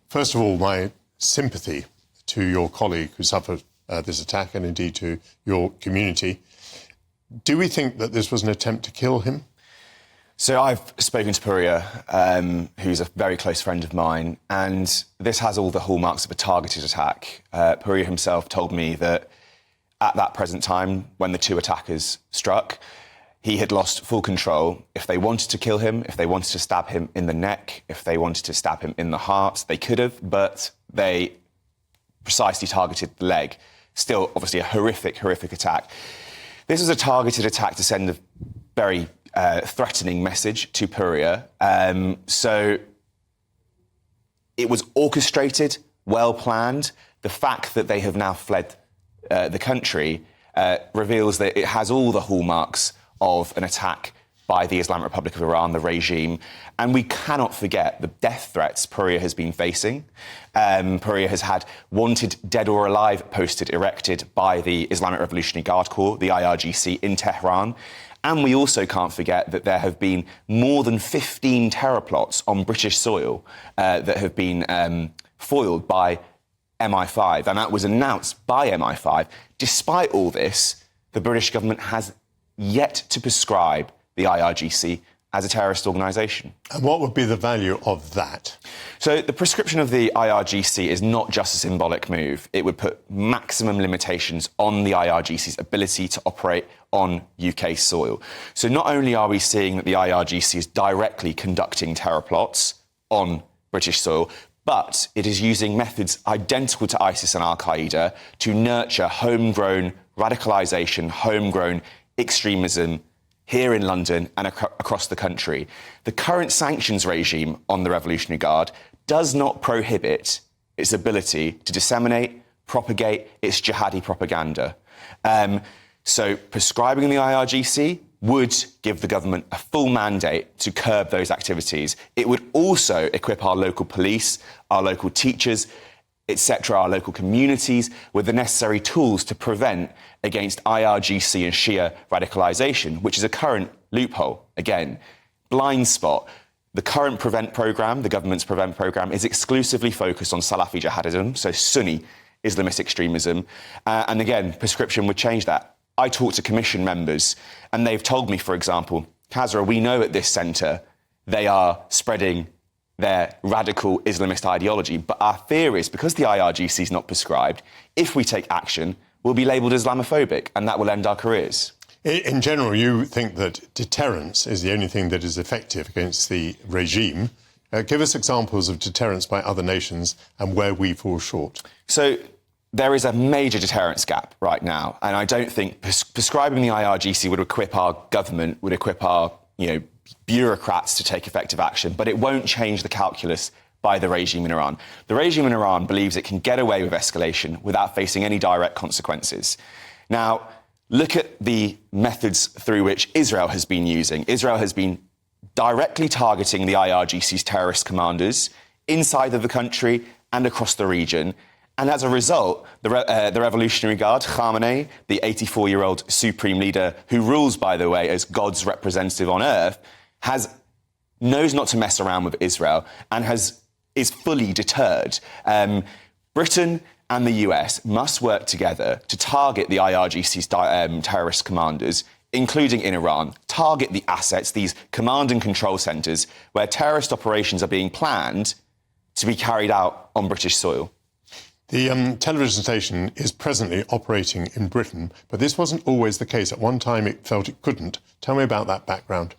First of all, my sympathy to your colleague who suffered this attack and indeed to your community. Do we think that this was an attempt to kill him? So I've spoken to Pouria, who's a very close friend of mine, and this has all the hallmarks of a targeted attack. Pouria himself told me that at that present time, when the two attackers struck, he had lost full control. If they wanted to kill him, if they wanted to stab him in the neck, if they wanted to stab him in the heart, they could have, but they precisely targeted the leg. Still, obviously, a horrific, horrific attack. This was a targeted attack to send a very threatening message to Pouria. So it was orchestrated, well planned. The fact that they have now fled the country reveals that it has all the hallmarks of an attack by the Islamic Republic of Iran, the regime. And we cannot forget the death threats Pouria has been facing. Pouria has had wanted dead or alive posted erected by the Islamic Revolutionary Guard Corps, the IRGC, in Tehran. And we also can't forget that there have been more than 15 terror plots on British soil that have been foiled by MI5. And that was announced by MI5. Despite all this, the British government has yet to prescribe the IRGC as a terrorist organisation. And what would be the value of that? So the prescription of the IRGC is not just a symbolic move. It would put maximum limitations on the IRGC's ability to operate on UK soil. So not only are we seeing that the IRGC is directly conducting terror plots on British soil, but it is using methods identical to ISIS and Al-Qaeda to nurture homegrown radicalisation, homegrown extremism here in London and across the country. The current sanctions regime on the Revolutionary Guard does not prohibit its ability to disseminate, propagate its jihadi propaganda. So prescribing the IRGC would give the government a full mandate to curb those activities. It would also equip our local police, our local teachers, etc., our local communities with the necessary tools to prevent against IRGC and Shia radicalisation, which is a current loophole. Again, blind spot. The current Prevent programme, the government's Prevent programme, is exclusively focused on Salafi jihadism, so Sunni Islamist extremism. And again, prescription would change that. I talked to commission members and they've told me, for example, Kasra, we know at this centre they are spreading their radical Islamist ideology. But our fear is, because the IRGC is not prescribed, if we take action, we'll be labelled Islamophobic, and that will end our careers. In general, you think that deterrence is the only thing that is effective against the regime. Give us examples of deterrence by other nations and where we fall short. So there is a major deterrence gap right now, and I don't think prescribing the IRGC would equip our government, would equip our, bureaucrats to take effective action, but it won't change the calculus by the regime in Iran. The regime in Iran believes it can get away with escalation without facing any direct consequences. Now, look at the methods through which Israel has been using. Israel has been directly targeting the IRGC's terrorist commanders inside of the country and across the region. And as a result, the Revolutionary Guard, Khamenei, the 84-year-old supreme leader who rules, by the way, as God's representative on earth, knows not to mess around with Israel and is fully deterred. Britain and the US must work together to target the IRGC's terrorist commanders, including in Iran, target the assets, these command and control centres where terrorist operations are being planned to be carried out on British soil. The television station is presently operating in Britain, but this wasn't always the case. At one time, it felt it couldn't. Tell me about that background.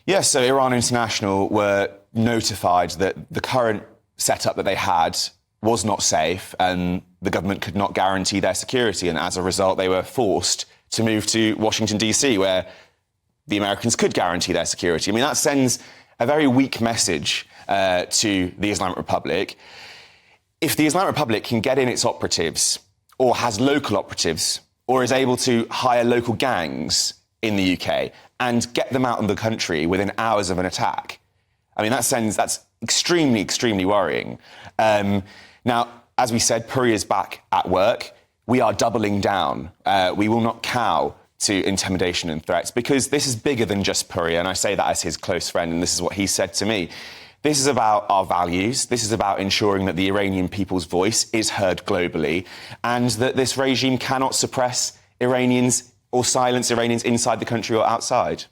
Yes, so Iran International were notified that the current setup that they had was not safe and the government could not guarantee their security. And as a result, they were forced to move to Washington, D.C., where the Americans could guarantee their security. I mean, that sends a very weak message to the Islamic Republic. If the Islamic Republic can get in its operatives, or has local operatives, or is able to hire local gangs in the UK and get them out of the country within hours of an attack, I mean, that's extremely, extremely worrying. Now, as we said, Pouria is back at work. We are doubling down. We will not cow to intimidation and threats, because this is bigger than just Pouria, and I say that as his close friend, and this is what he said to me. This is about our values. This is about ensuring that the Iranian people's voice is heard globally and that this regime cannot suppress Iranians or silence Iranians inside the country or outside.